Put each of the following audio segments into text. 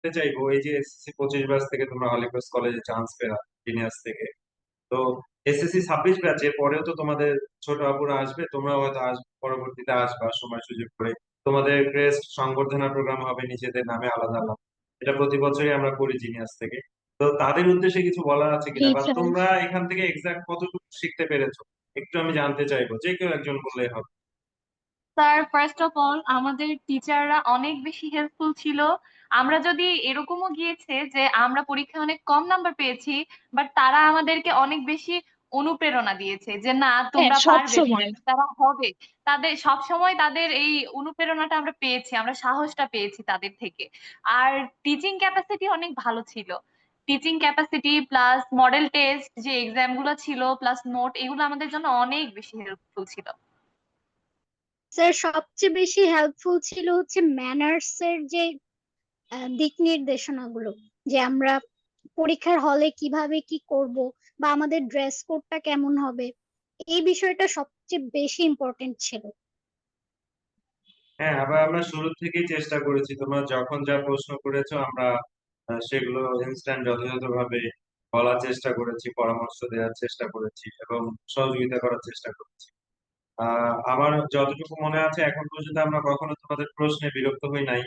জানতে চাইবো, এই যে এসএসসি 25 ব্যাচ থেকে তোমরা হলিক্রস কলেজে চান্স পেলা জিনিয়াস থেকে, তো এসএসসি 26 ব্যাচের পরেও তো তোমাদের ছোট আপুরা আসবে, তোমরাও হয়তো পরবর্তীতে আসবা সময় সুযোগ করে। তোমাদের ক্রেস্ট সংবর্ধনা প্রোগ্রাম হবে নিজেদের নামে আলাদা আলাদা, এটা প্রতি বছরই আমরা করি জিনিয়াস থেকে। তো তাদের উদ্দেশ্যে কিছু বলার আছে জি কিনা, বা স্যার। তোমরা এখান থেকে এক্সাক্ট কতটুকু শিখতে পেরেছো, একটু আমি জানতে চাইবো, যে কেউ একজন বললেই হবে। স্যার, ফার্স্ট অফ অল আমাদের টিচাররা অনেক বেশি হেল্পফুল ছিল। আমরা যদি এরকমও গিয়েছে যে আমরা পরীক্ষায় অনেক কম নাম্বার পেয়েছি, বাট তারা আমাদেরকে অনেক বেশি অনুপ্রেরণা দিয়েছে যে না, হ্যাঁ, তোমরা সব পারবে, সময়। তোমাদের দ্বারা হবে। তাদের সব সময় তাদের এই অনুপ্রেরণাটা আমরা পেয়েছি, আমরা সাহসটা পেয়েছি তাদের থেকে। আর টিচিং ক্যাপাসিটি অনেক ভালো ছিল। Teaching capacity plus model test যে এক্সাম গুলো ছিল প্লাস নোট, এগুলো আমাদের জন্য অনেক বেশি হেল্পফুল ছিল। স্যার, সবচেয়ে বেশি হেল্পফুল ছিল হচ্ছে ম্যানার্স এর যে দিক নির্দেশনাগুলো, যে আমরা পরীক্ষার হলে কিভাবে কি করব বা আমাদের ড্রেস কোডটা কেমন হবে, এই বিষয়টা সবচেয়ে বেশি ইম্পর্টেন্ট ছিল। হ্যাঁ, আবার আমরা শুরু থেকেই চেষ্টা করেছি, তোমরা যখন যা প্রশ্ন করেছো আমরা সেগুলো ইনস্ট্যান্ট যথাযথভাবে বলার চেষ্টা করেছি, পরামর্শ দেওয়ার চেষ্টা করেছি এবং সহযোগিতা করার চেষ্টা করেছি। আমার যতটুকু মনে আছে এখন পর্যন্ত আমরা কখনো তোমাদের প্রশ্নে বিরক্ত হই নাই।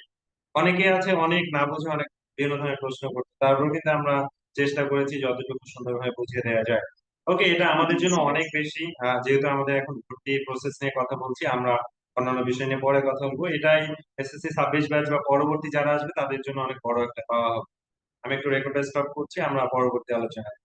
অনেকে আছে অনেক না বুঝে অনেক বিভিন্ন ধরনের প্রশ্ন করতে, তারপর কিন্তু আমরা চেষ্টা করেছি যতটুকু সুন্দরভাবে বুঝিয়ে দেওয়া যায়। ওকে, এটা আমাদের জি জন্য স্যার। অনেক বেশি। যেহেতু আমাদের এখন ভর্তি প্রসেস নিয়ে কথা বলছি, আমরা অন্যান্য বিষয় নিয়ে পরে কথা বলবো। এটাই এসএসসি 26 ব্যাচ বা পরবর্তী যারা আসবে তাদের জন্য অনেক বড় একটা পাওয়া হবে। আমি একটু রেকর্ডটা স্টপ করছি, আমরা পরবর্তী আলোচনায়